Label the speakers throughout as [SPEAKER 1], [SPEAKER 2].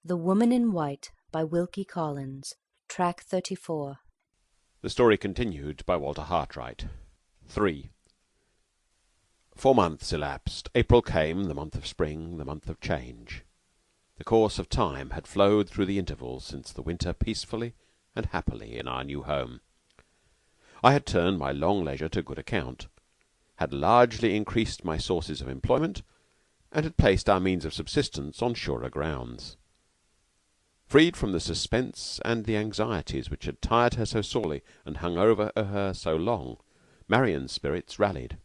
[SPEAKER 1] The Woman in White by Wilkie Collins. Track 34.
[SPEAKER 2] The story continued by Walter Hartwright. 3. 4 months elapsed. April came, the month of spring, the month of change. The course of time had flowed through the intervals since the winter peacefully and happily in our new home. I had turned my long leisure to good account, had largely increased my sources of employment, and had placed our means of subsistence on surer grounds. Freed from the suspense and the anxieties which had tired her so sorely and hung over her so long, Marian's spirits rallied,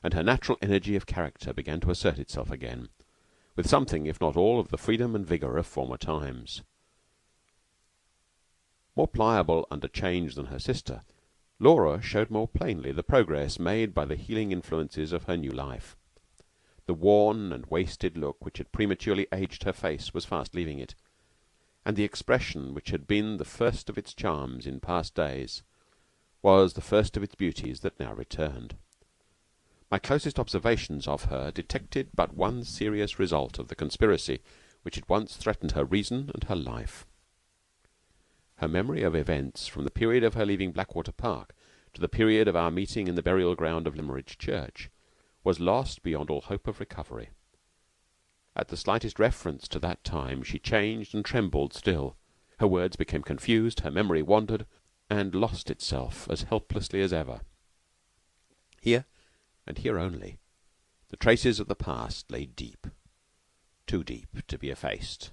[SPEAKER 2] and her natural energy of character began to assert itself again, with something, if not all, of the freedom and vigour of former times. More pliable under change than her sister, Laura showed more plainly the progress made by the healing influences of her new life. The worn and wasted look which had prematurely aged her face was fast leaving it, and the expression which had been the first of its charms in past days was the first of its beauties that now returned. My closest observations of her detected but one serious result of the conspiracy which had once threatened her reason and her life. Her memory of events from the period of her leaving Blackwater Park to the period of our meeting in the burial ground of Limmeridge Church was lost beyond all hope of recovery. At the slightest reference to that time she changed and trembled still. Her words became confused, her memory wandered, and lost itself as helplessly as ever. Here, and here only, the traces of the past lay deep, too deep to be effaced.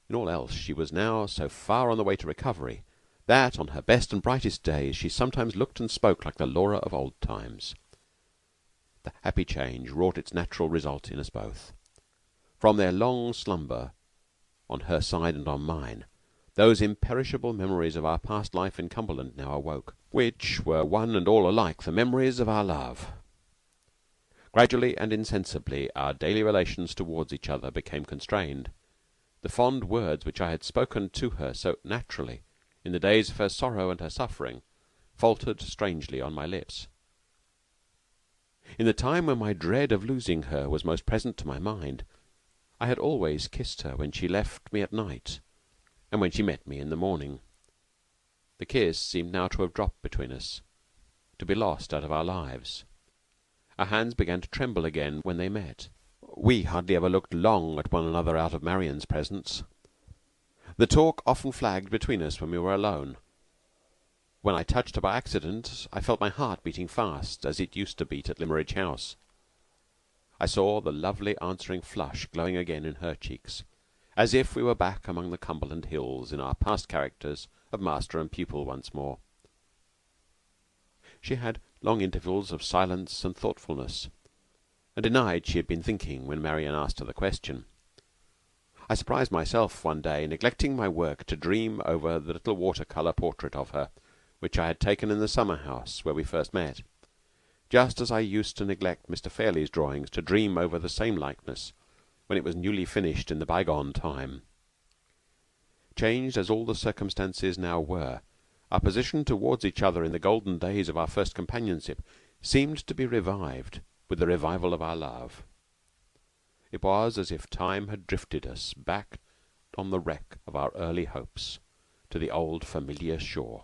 [SPEAKER 2] In all else she was now so far on the way to recovery that, on her best and brightest days, she sometimes looked and spoke like the Laura of old times. The happy change wrought its natural result in us both. From their long slumber, on her side and on mine, those imperishable memories of our past life in Cumberland now awoke, which were one and all alike the memories of our love. Gradually and insensibly our daily relations towards each other became constrained. The fond words which I had spoken to her so naturally in the days of her sorrow and her suffering faltered strangely on my lips. In the time when my dread of losing her was most present to my mind, I had always kissed her when she left me at night and when she met me in the morning. The kiss seemed now to have dropped between us, to be lost out of our lives. Our hands began to tremble again when they met. We hardly ever looked long at one another out of Marian's presence. The talk often flagged between us when we were alone. When I touched her by accident, I felt my heart beating fast, as it used to beat at Limmeridge House. I saw the lovely answering flush glowing again in her cheeks, as if we were back among the Cumberland hills in our past characters of master and pupil once more. She had long intervals of silence and thoughtfulness, and denied she had been thinking when Marian asked her the question. I surprised myself one day neglecting my work to dream over the little water-colour portrait of her which I had taken in the summer house where we first met, just as I used to neglect Mr. Fairley's drawings to dream over the same likeness when it was newly finished in the bygone time. Changed as all the circumstances now were, our position towards each other in the golden days of our first companionship seemed to be revived with the revival of our love. It was as if time had drifted us back on the wreck of our early hopes to the old familiar shore.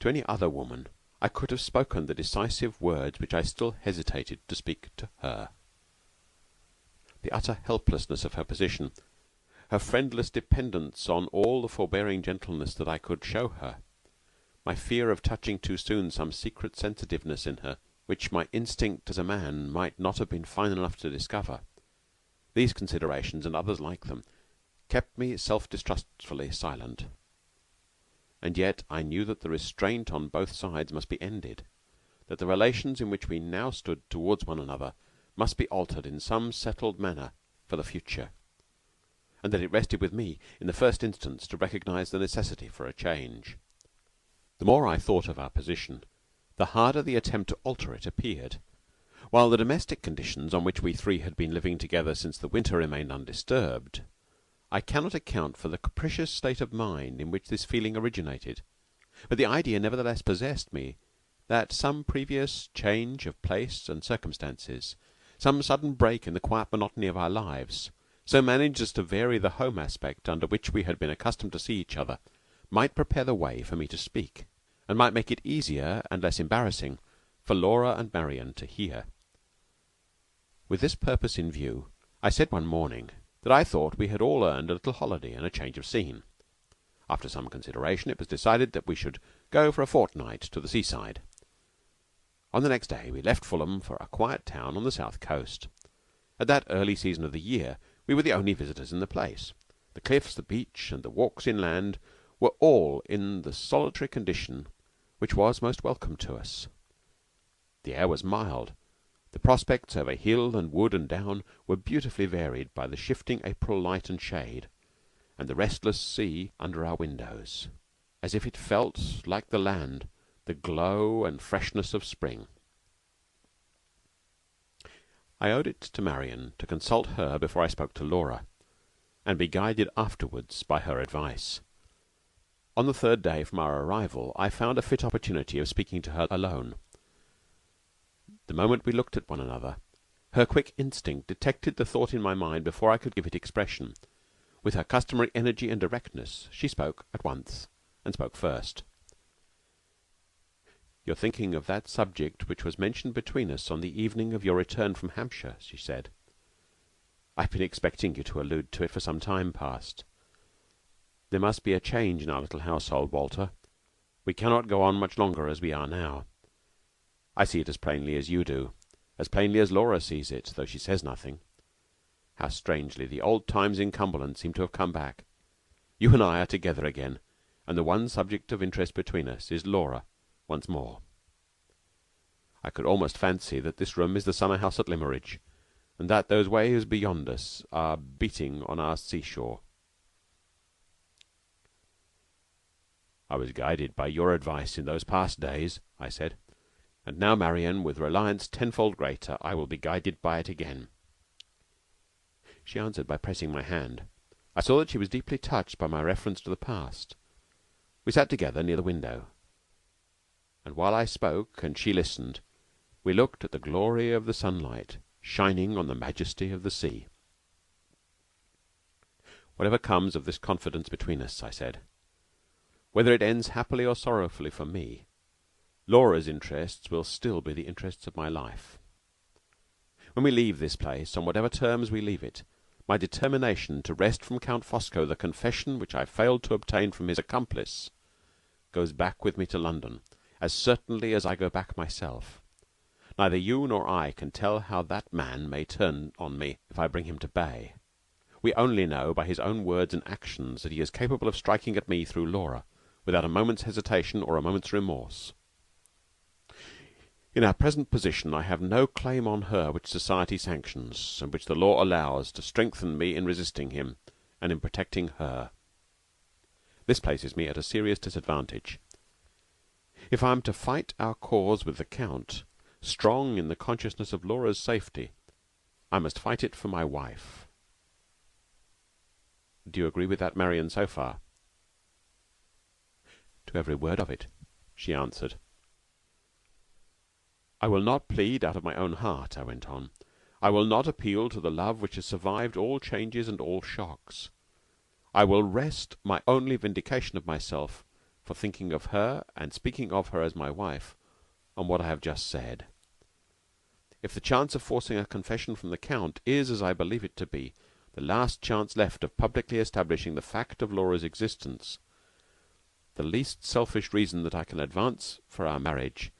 [SPEAKER 2] To any other woman I could have spoken the decisive words which I still hesitated to speak to her. The utter helplessness of her position, her friendless dependence on all the forbearing gentleness that I could show her, my fear of touching too soon some secret sensitiveness in her which my instinct as a man might not have been fine enough to discover, these considerations and others like them kept me self-distrustfully silent. And yet I knew that the restraint on both sides must be ended, that the relations in which we now stood towards one another must be altered in some settled manner for the future, and that it rested with me in the first instance to recognize the necessity for a change. The more I thought of our position, the harder the attempt to alter it appeared. While the domestic conditions on which we three had been living together since the winter remained undisturbed, I cannot account for the capricious state of mind in which this feeling originated, but the idea nevertheless possessed me that some previous change of place and circumstances some sudden break in the quiet monotony of our lives, so managed as to vary the home aspect under which we had been accustomed to see each other, might prepare the way for me to speak, and might make it easier and less embarrassing for Laura and Marian to hear. With this purpose in view, I said one morning that I thought we had all earned a little holiday and a change of scene. After some consideration, it was decided that we should go for a fortnight to the seaside. On the next day we left Fulham for a quiet town on the south coast. At that early season of the year we were the only visitors in the place. The cliffs, the beach, and the walks inland were all in the solitary condition which was most welcome to us. The air was mild. The prospects over hill and wood and down were beautifully varied by the shifting April light and shade, and the restless sea under our windows, as if it felt, like the land, the glow and freshness of spring. I owed it to Marian to consult her before I spoke to Laura, and be guided afterwards by her advice. On the third day from our arrival I found a fit opportunity of speaking to her alone. The moment we looked at one another, her quick instinct detected the thought in my mind before I could give it expression. With her customary energy and directness, she spoke at once, and spoke first. "You're thinking of that subject which was mentioned between us on the evening of your return from Hampshire," she said. "I've been expecting you to allude to it for some time past. There must be a change in our little household, Walter. We cannot go on much longer as we are now. I see it as plainly as you do, as plainly as Laura sees it, though she says nothing. How strangely the old times in Cumberland seem to have come back. You and I are together again, and the one subject of interest between us is Laura once more. I could almost fancy that this room is the summer house at Limmeridge, and that those waves beyond us are beating on our seashore." "I was guided by your advice in those past days," I said, "and now, Marian, with reliance tenfold greater, I will be guided by it again." She answered by pressing my hand. I saw that she was deeply touched by my reference to the past. We sat together near the window, and while I spoke and she listened, we looked at the glory of the sunlight shining on the majesty of the sea. "Whatever comes of this confidence between us," I said, "whether it ends happily or sorrowfully for me, Laura's interests will still be the interests of my life. When we leave this place, on whatever terms we leave it, my determination to wrest from Count Fosco the confession which I failed to obtain from his accomplice goes back with me to London, as certainly as I go back myself. Neither you nor I can tell how that man may turn on me if I bring him to bay. We only know by his own words and actions that he is capable of striking at me through Laura, without a moment's hesitation or a moment's remorse. In our present position I have no claim on her which society sanctions, and which the law allows to strengthen me in resisting him and in protecting her. This places me at a serious disadvantage. If I am to fight our cause with the Count, strong in the consciousness of Laura's safety, I must fight it for my wife. Do you agree with that, Marian, so far?" "To every word of it," she answered. "I will not plead out of my own heart," I went on. "I will not appeal to the love which has survived all changes and all shocks. I will rest my only vindication of myself for thinking of her and speaking of her as my wife on what I have just said. If the chance of forcing a confession from the Count is, as I believe it to be, the last chance left of publicly establishing the fact of Laura's existence, the least selfish reason that I can advance for our marriage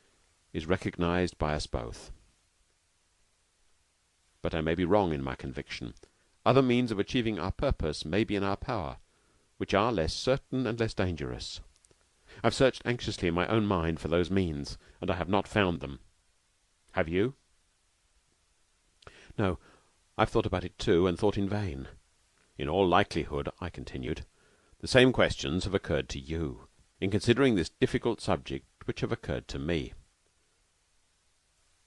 [SPEAKER 2] is recognized by us both. But I may be wrong in my conviction. Other means of achieving our purpose may be in our power, which are less certain and less dangerous. I've searched anxiously in my own mind for those means, and I have not found them. Have you?" "No, I've thought about it too, and thought in vain." "In all likelihood," I continued, "the same questions have occurred to you, in considering this difficult subject, which have occurred to me.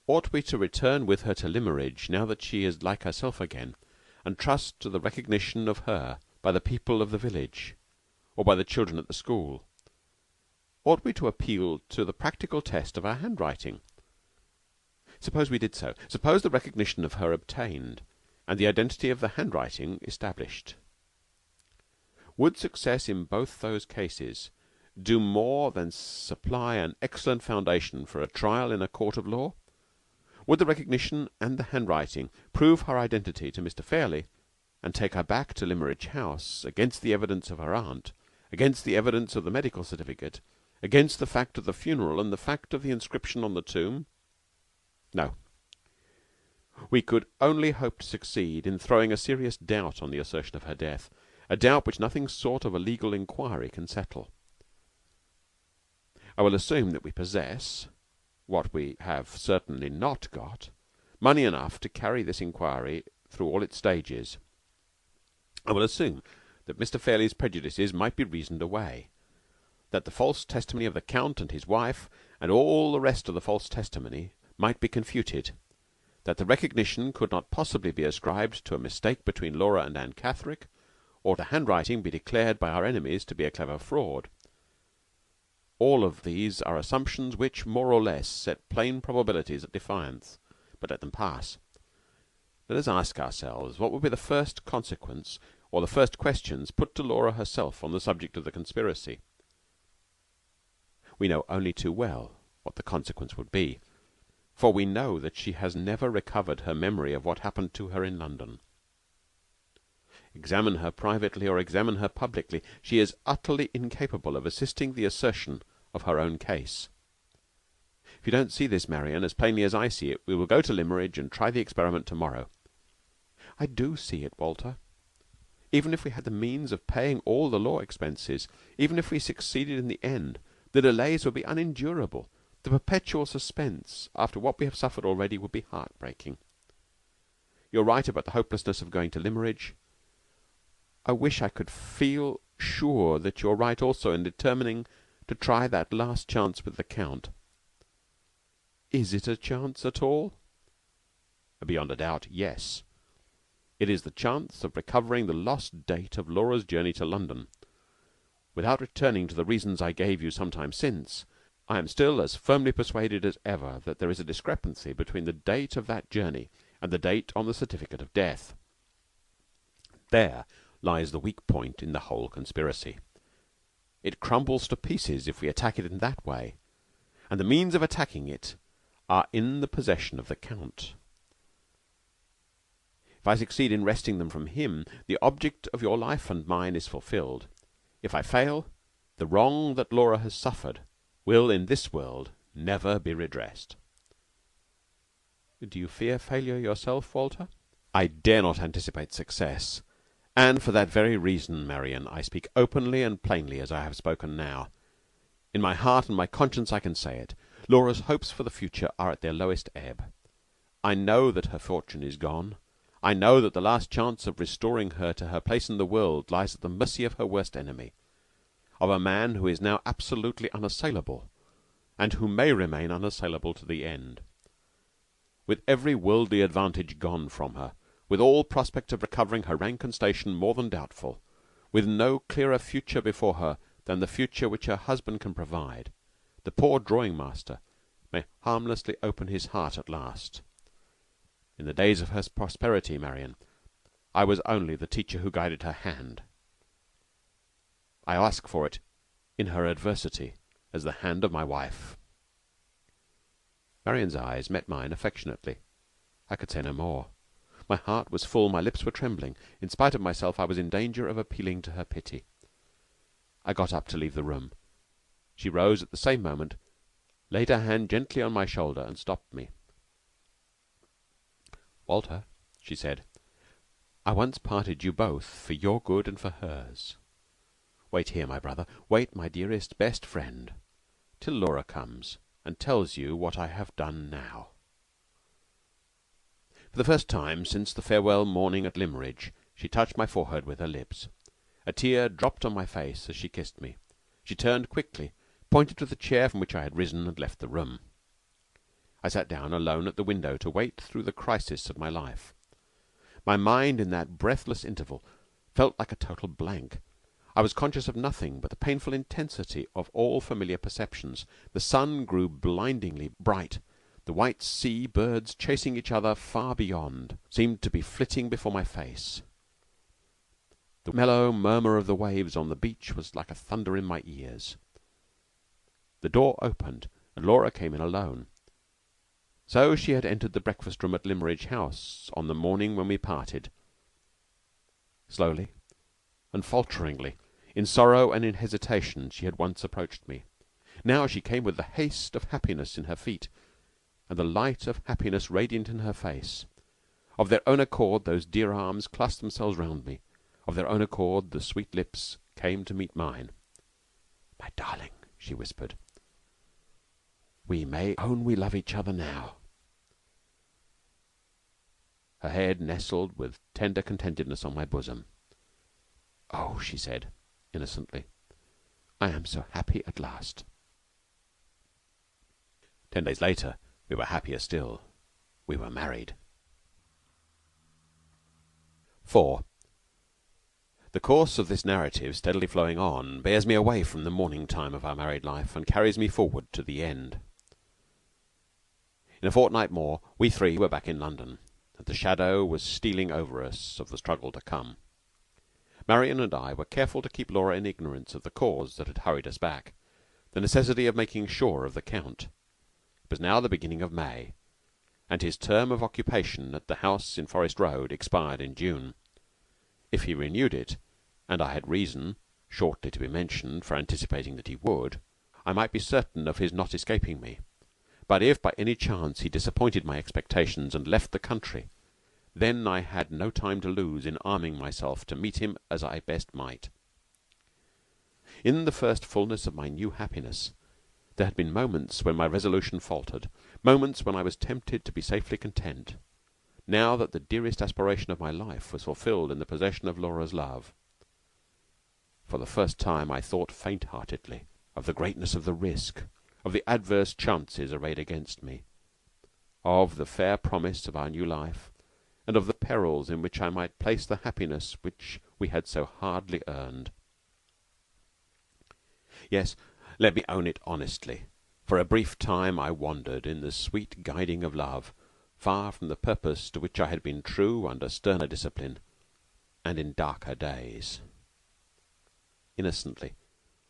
[SPEAKER 2] Ought we to return with her to Limmeridge, now that she is like herself again, and trust to the recognition of her by the people of the village, or by the children at the school? Ought we to appeal to the practical test of our handwriting? Suppose we did so. Suppose the recognition of her obtained, and the identity of the handwriting established. Would success in both those cases do more than supply an excellent foundation for a trial in a court of law? Would the recognition and the handwriting prove her identity to Mr. Fairley, and take her back to Limmeridge House against the evidence of her aunt, against the evidence of the medical certificate, against the fact of the funeral and the fact of the inscription on the tomb? No. We could only hope to succeed in throwing a serious doubt on the assertion of her death, a doubt which nothing short of a legal inquiry can settle. I will assume that we possess, what we have certainly not got, money enough to carry this inquiry through all its stages. I will assume that Mr. Fairley's prejudices might be reasoned away, that the false testimony of the Count and his wife, and all the rest of the false testimony, might be confuted, that the recognition could not possibly be ascribed to a mistake between Laura and Anne Catherick, or the handwriting be declared by our enemies to be a clever fraud. All of these are assumptions which, more or less, set plain probabilities at defiance, but let them pass. Let us ask ourselves what would be the first consequence, or the first questions put to Laura herself on the subject of the conspiracy. We know only too well what the consequence would be, for we know that she has never recovered her memory of what happened to her in London. Examine her privately or examine her publicly, she is utterly incapable of assisting the assertion of her own case. If you don't see this, Marian, as plainly as I see it, we will go to Limmeridge and try the experiment tomorrow. I do see it, Walter. Even if we had the means of paying all the law expenses, even if we succeeded in the end, the delays would be unendurable. The perpetual suspense, after what we have suffered already, would be heartbreaking. You're right about the hopelessness of going to Limmeridge. I wish I could feel sure that you're right also in determining to try that last chance with the Count. Is it a chance at all? Beyond a doubt, yes. It is the chance of recovering the lost date of Laura's journey to London. Without returning to the reasons I gave you some time since, I am still as firmly persuaded as ever that there is a discrepancy between the date of that journey and the date on the certificate of death. There lies the weak point in the whole conspiracy. It crumbles to pieces if we attack it in that way, and the means of attacking it are in the possession of the Count. If I succeed in wresting them from him, the object of your life and mine is fulfilled. If I fail, the wrong that Laura has suffered will in this world never be redressed. Do you fear failure yourself, Walter? I dare not anticipate success, and for that very reason, Marian, I speak openly and plainly as I have spoken now. In my heart and my conscience I can say it. Laura's hopes for the future are at their lowest ebb. I know that her fortune is gone. I know that the last chance of restoring her to her place in the world lies at the mercy of her worst enemy, of a man who is now absolutely unassailable, and who may remain unassailable to the end. With every worldly advantage gone from her, with all prospect of recovering her rank and station more than doubtful, with no clearer future before her than the future which her husband can provide, the poor drawing-master may harmlessly open his heart at last. In the days of her prosperity, Marian, I was only the teacher who guided her hand. I ask for it in her adversity as the hand of my wife. Marian's eyes met mine affectionately. I could say no more. My heart was full, my lips were trembling. In spite of myself, I was in danger of appealing to her pity. I got up to leave the room. She rose at the same moment, laid her hand gently on my shoulder, and stopped me. "Walter," she said, "I once parted you both for your good and for hers. Wait here, my brother, wait, my dearest, best friend, till Laura comes and tells you what I have done now." For the first time since the farewell morning at Limmeridge, she touched my forehead with her lips. A tear dropped on my face as she kissed me. She turned quickly, pointed to the chair from which I had risen, and left the room. I sat down alone at the window to wait through the crisis of my life. My mind in that breathless interval felt like a total blank. I was conscious of nothing but the painful intensity of all familiar perceptions. The sun grew blindingly bright. The white sea birds chasing each other far beyond seemed to be flitting before my face. The mellow murmur of the waves on the beach was like a thunder in my ears. The door opened, and Laura came in alone. So she had entered the breakfast room at Limmeridge House on the morning when we parted. Slowly and falteringly, in sorrow and in hesitation, she had once approached me. Now she came with the haste of happiness in her feet, and the light of happiness radiant in her face. Of their own accord those dear arms clasped themselves round me. Of their own accord the sweet lips came to meet mine. "My darling," she whispered, "we may own we love each other now." Her head nestled with tender contentedness on my bosom. "Oh," she said, innocently, "I am so happy at last." 10 days later we were happier still. We were married. 4. The course of this narrative, steadily flowing on, bears me away from the morning time of our married life and carries me forward to the end. In a fortnight more we three were back in London, and the shadow was stealing over us of the struggle to come. Marian and I were careful to keep Laura in ignorance of the cause that had hurried us back, the necessity of making sure of the Count. It was now the beginning of May, and his term of occupation at the house in Forest Road expired in June. If he renewed it, and I had reason, shortly to be mentioned, for anticipating that he would, I might be certain of his not escaping me. But if by any chance he disappointed my expectations and left the country, then I had no time to lose in arming myself to meet him as I best might. In the first fullness of my new happiness, there had been moments when my resolution faltered, moments when I was tempted to be safely content, now that the dearest aspiration of my life was fulfilled in the possession of Laura's love. For the first time I thought faint-heartedly of the greatness of the risk, of the adverse chances arrayed against me, of the fair promise of our new life, and of the perils in which I might place the happiness which we had so hardly earned. Yes, let me own it honestly. For a brief time I wandered in the sweet guiding of love, far from the purpose to which I had been true under sterner discipline, and in darker days. Innocently,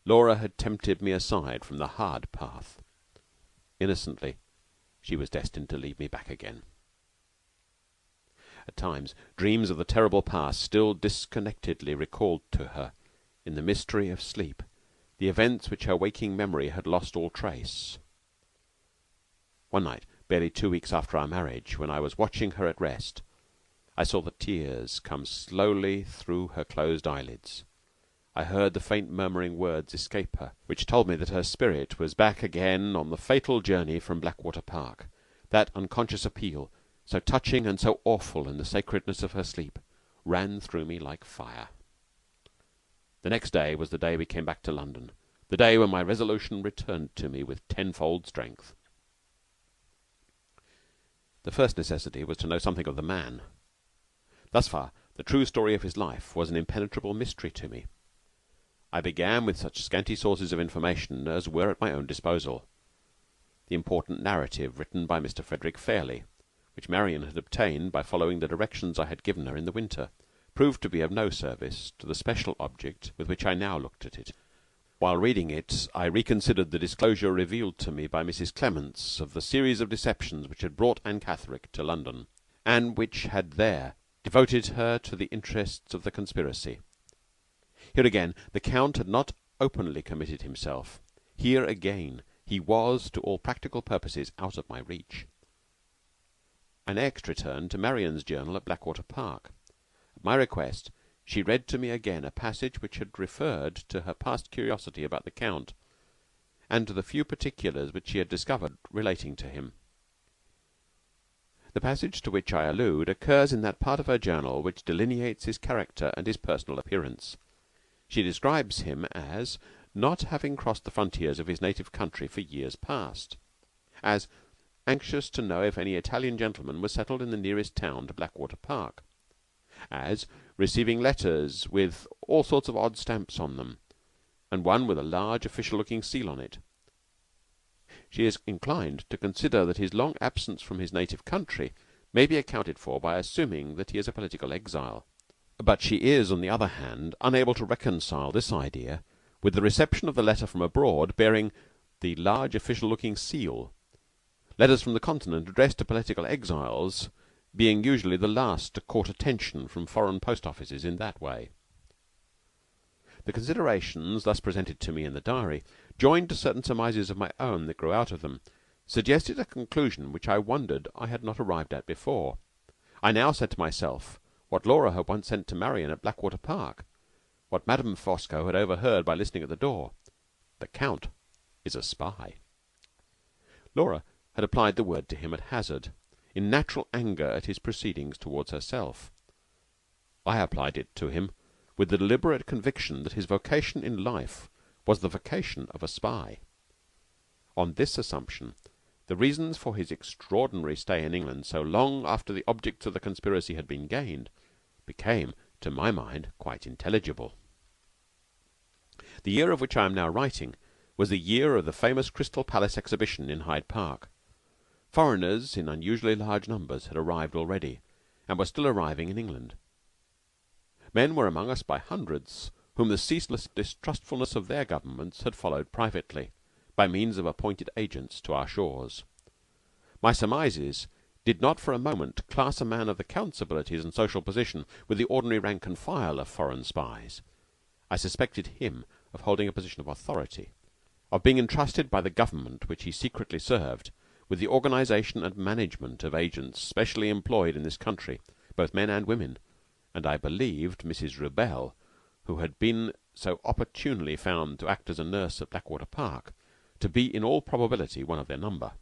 [SPEAKER 2] Laura had tempted me aside from the hard path. Innocently, she was destined to lead me back again. At times, dreams of the terrible past still disconnectedly recalled to her, in the mystery of sleep, the events which her waking memory had lost all trace. One night, barely 2 weeks after our marriage, when I was watching her at rest, I saw the tears come slowly through her closed eyelids. I heard the faint murmuring words escape her, which told me that her spirit was back again on the fatal journey from Blackwater Park. That unconscious appeal, so touching and so awful in the sacredness of her sleep, ran through me like fire. The next day was the day we came back to London, the day when my resolution returned to me with tenfold strength. The first necessity was to know something of the man. Thus far, the true story of his life was an impenetrable mystery to me. I began with such scanty sources of information as were at my own disposal. The important narrative written by Mr. Frederick Fairley, which Marian had obtained by following the directions I had given her in the winter, proved to be of no service to the special object with which I now looked at it. While reading it, I reconsidered the disclosure revealed to me by Mrs. Clements of the series of deceptions which had brought Anne Catherick to London, and which had there devoted her to the interests of the conspiracy. Here again the Count had not openly committed himself. Here again he was, to all practical purposes, out of my reach. I next returned to Marian's journal at Blackwater Park. At my request, she read to me again a passage which had referred to her past curiosity about the Count, and to the few particulars which she had discovered relating to him. The passage to which I allude occurs in that part of her journal which delineates his character and his personal appearance. She describes him as not having crossed the frontiers of his native country for years past, as anxious to know if any Italian gentleman was settled in the nearest town to Blackwater Park, as receiving letters with all sorts of odd stamps on them, and one with a large official-looking seal on it. she is inclined to consider that his long absence from his native country may be accounted for by assuming that he is a political exile. But she is, on the other hand, unable to reconcile this idea with the reception of the letter from abroad bearing the large official-looking seal, letters from the Continent addressed to political exiles being usually the last to court attention from foreign post offices in that way. The considerations thus presented to me in the diary, joined to certain surmises of my own that grew out of them, suggested a conclusion which I wondered I had not arrived at before. I now said to myself what Laura had once said to Marian at Blackwater Park, what Madame Fosco had overheard by listening at the door: "The Count is a spy." Laura had applied the word to him at hazard, in natural anger at his proceedings towards herself. I applied it to him with the deliberate conviction that his vocation in life was the vocation of a spy. On this assumption, the reasons for his extraordinary stay in England so long after the objects of the conspiracy had been gained became, to my mind, quite intelligible. The year of which I am now writing was the year of the famous Crystal Palace exhibition in Hyde Park. Foreigners in unusually large numbers had arrived already, and were still arriving in England. Men were among us by hundreds, whom the ceaseless distrustfulness of their governments had followed privately, by means of appointed agents, to our shores. My surmises did not for a moment class a man of the Count's abilities and social position with the ordinary rank and file of foreign spies. I suspected him of holding a position of authority, of being entrusted by the government which he secretly served with the organization and management of agents specially employed in this country, both men and women, and I believed Mrs. Rubel, who had been so opportunely found to act as a nurse at Blackwater Park, to be in all probability one of their number.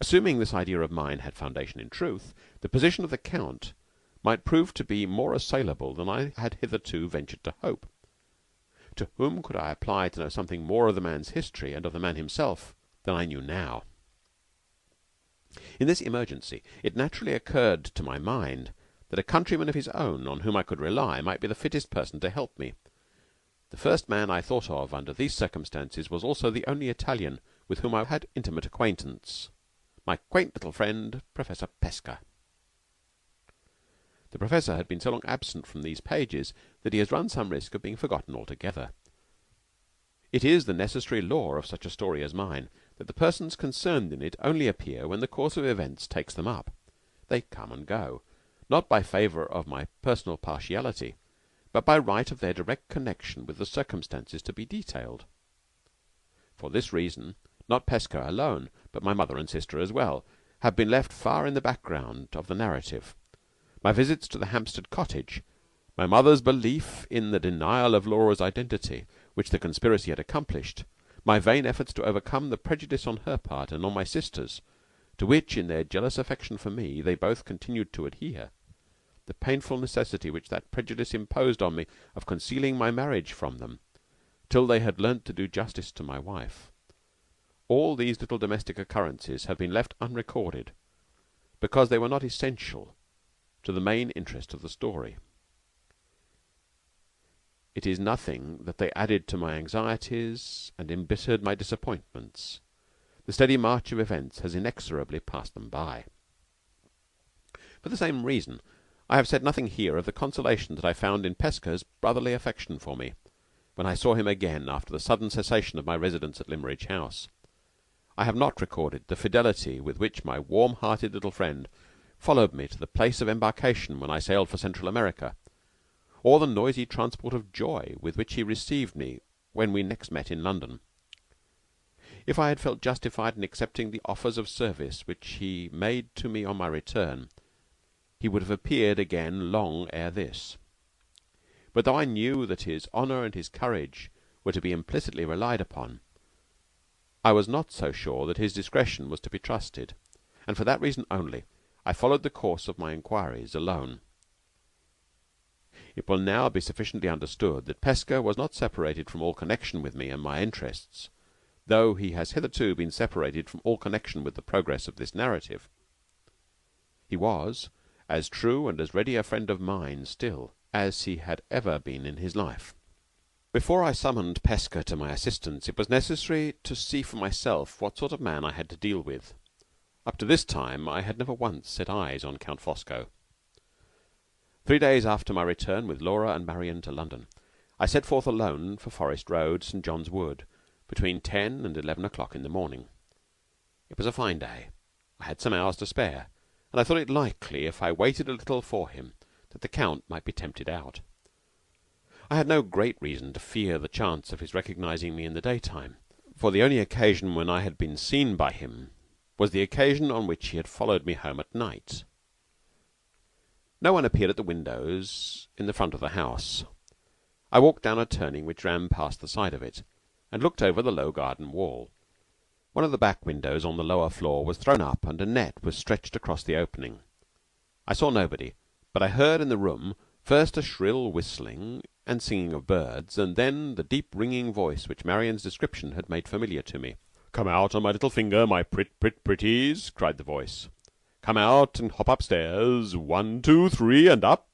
[SPEAKER 2] Assuming this idea of mine had foundation in truth, the position of the Count might prove to be more assailable than I had hitherto ventured to hope. To whom could I apply to know something more of the man's history and of the man himself than I knew now? In this emergency it naturally occurred to my mind that a countryman of his own, on whom I could rely, might be the fittest person to help me. The first man I thought of under these circumstances was also the only Italian with whom I had intimate acquaintance, my quaint little friend, Professor Pesca. The Professor had been so long absent from these pages that he has run some risk of being forgotten altogether. It is the necessary law of such a story as mine that the persons concerned in it only appear when the course of events takes them up. They come and go, not by favour of my personal partiality, but by right of their direct connection with the circumstances to be detailed. For this reason, not Pesca alone, but my mother and sister as well, have been left far in the background of the narrative. My visits to the Hampstead cottage, my mother's belief in the denial of Laura's identity, which the conspiracy had accomplished, my vain efforts to overcome the prejudice on her part and on my sister's, to which, in their jealous affection for me, they both continued to adhere, the painful necessity which that prejudice imposed on me of concealing my marriage from them, till they had learnt to do justice to my wife, all these little domestic occurrences have been left unrecorded, because they were not essential to the main interest of the story. It is nothing that they added to my anxieties and embittered my disappointments. The steady march of events has inexorably passed them by. For the same reason, I have said nothing here of the consolation that I found in Pesca's brotherly affection for me, when I saw him again after the sudden cessation of my residence at Limmeridge House. I have not recorded the fidelity with which my warm-hearted little friend followed me to the place of embarkation when I sailed for Central America, or the noisy transport of joy with which he received me when we next met in London. If I had felt justified in accepting the offers of service which he made to me on my return, he would have appeared again long ere this. But though I knew that his honour and his courage were to be implicitly relied upon, I was not so sure that his discretion was to be trusted, and for that reason only I followed the course of my inquiries alone. It will now be sufficiently understood that Pesca was not separated from all connection with me and my interests, though he has hitherto been separated from all connection with the progress of this narrative. He was as true and as ready a friend of mine still as he had ever been in his life. Before I summoned Pesca to my assistance, it was necessary to see for myself what sort of man I had to deal with. Up to this time I had never once set eyes on Count Fosco. 3 days after my return with Laura and Marion to London, I set forth alone for Forest Road, St. John's Wood, between 10 and 11 o'clock in the morning. It was a fine day. I had some hours to spare, and I thought it likely, if I waited a little for him, that the Count might be tempted out. I had no great reason to fear the chance of his recognizing me in the daytime, for the only occasion when I had been seen by him was the occasion on which he had followed me home at night. No one appeared at the windows in the front of the house. I walked down a turning which ran past the side of it, and looked over the low garden wall. One of the back windows on the lower floor was thrown up, and a net was stretched across the opening. I saw nobody, but I heard in the room first a shrill whistling and singing of birds, and then the deep ringing voice which Marian's description had made familiar to me. "Come out on my little finger, my pretties," cried the voice. "Come out and hop upstairs. 1, 2, 3, and up.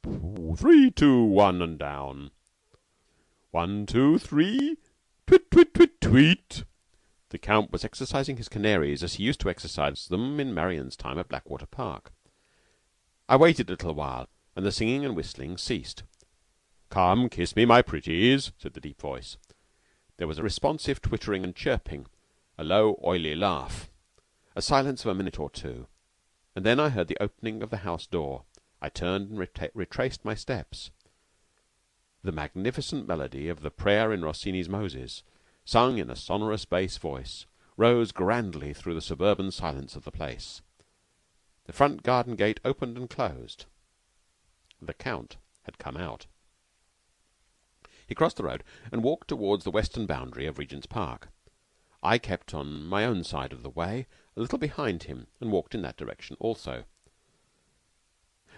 [SPEAKER 2] 3, 2, 1, and down. 1, 2, 3, twit, twit, twit, tweet." The Count was exercising his canaries as he used to exercise them in Marian's time at Blackwater Park. I waited a little while, and the singing and whistling ceased. "Come, kiss me, my pretties," said the deep voice. There was a responsive twittering and chirping, a low, oily laugh, a silence of a minute or two, and then I heard the opening of the house door. I turned and retraced my steps. The magnificent melody of the prayer in Rossini's Moses, sung in a sonorous bass voice, rose grandly through the suburban silence of the place. The front garden gate opened and closed. The Count had come out. He crossed the road and walked towards the western boundary of Regent's Park. I kept on my own side of the way, a little behind him, and walked in that direction also.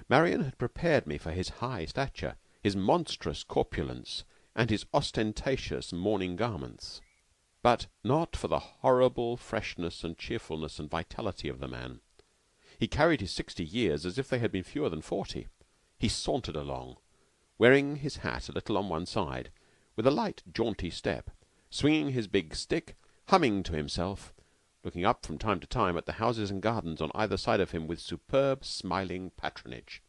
[SPEAKER 2] Marian had prepared me for his high stature, his monstrous corpulence, and his ostentatious mourning garments, but not for the horrible freshness and cheerfulness and vitality of the man. He carried his 60 years as if they had been fewer than 40. He sauntered along, wearing his hat a little on one side, with a light, jaunty step, swinging his big stick, humming to himself, looking up from time to time at the houses and gardens on either side of him with superb, smiling patronage.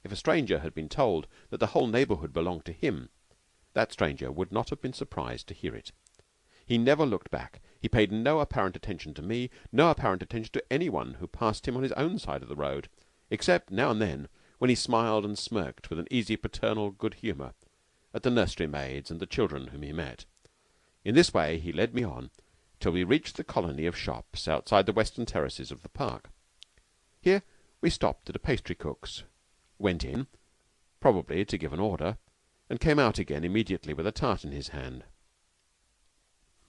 [SPEAKER 2] If a stranger had been told that the whole neighborhood belonged to him, that stranger would not have been surprised to hear it. He never looked back. He paid no apparent attention to me, no apparent attention to anyone who passed him on his own side of the road, except now and then when he smiled and smirked with an easy paternal good humor at the nursery maids and the children whom he met. In this way he led me on till we reached the colony of shops outside the western terraces of the park. Here we stopped at a pastry cook's, went in, probably to give an order, and came out again immediately with a tart in his hand.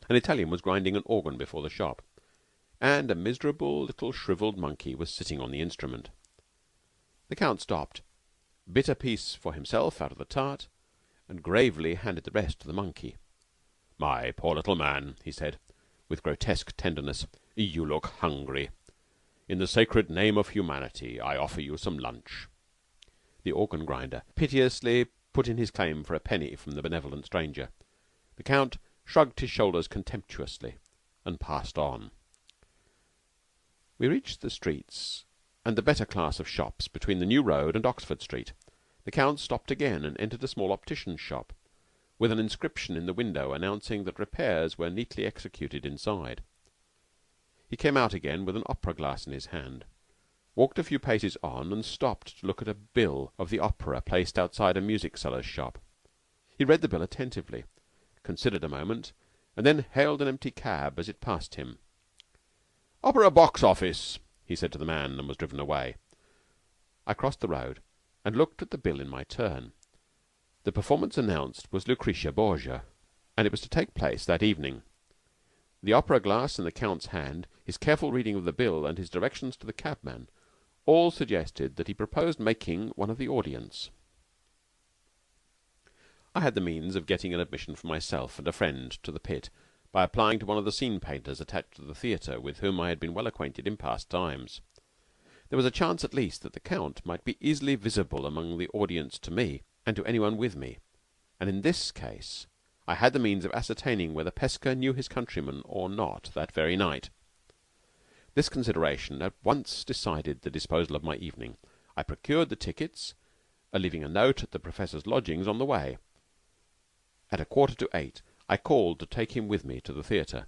[SPEAKER 2] An Italian was grinding an organ before the shop, and a miserable little shrivelled monkey was sitting on the instrument. The Count stopped, bit a piece for himself out of the tart, and gravely handed the rest to the monkey. "My poor little man," he said, with grotesque tenderness, "you look hungry. In the sacred name of humanity, I offer you some lunch." The organ grinder piteously put in his claim for a penny from the benevolent stranger. The Count shrugged his shoulders contemptuously and passed on. We reached the streets and the better class of shops between the New Road and Oxford Street. The Count stopped again and entered a small optician's shop, with an inscription in the window announcing that repairs were neatly executed inside. He came out again with an opera glass in his hand, walked a few paces on, and stopped to look at a bill of the opera placed outside a music seller's shop. He read the bill attentively, considered a moment, and then hailed an empty cab as it passed him. "Opera box office," he said to the man, and was driven away. I crossed the road and looked at the bill in my turn. The performance announced was Lucretia Borgia, and it was to take place that evening. The opera glass in the Count's hand, his careful reading of the bill, and his directions to the cabman all suggested that he proposed making one of the audience. I had the means of getting an admission for myself and a friend to the pit by applying to one of the scene painters attached to the theatre, with whom I had been well acquainted in past times. There was a chance at least that the Count might be easily visible among the audience to me and to anyone with me, and in this case I had the means of ascertaining whether Pesca knew his countryman or not that very night. This consideration at once decided the disposal of my evening. I procured the tickets, leaving a note at the Professor's lodgings on the way. At 7:45 I called to take him with me to the theatre.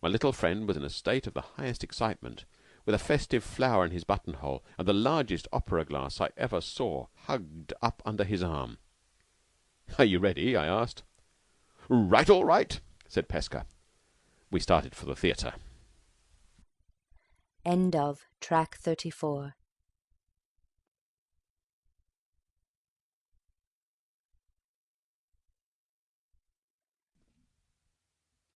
[SPEAKER 2] My little friend was in a state of the highest excitement, with a festive flower in his buttonhole and the largest opera glass I ever saw hugged up under his arm. "Are you ready?" I asked. "Right, all right," said Pesca. We started for the theatre.
[SPEAKER 1] End of Track 34.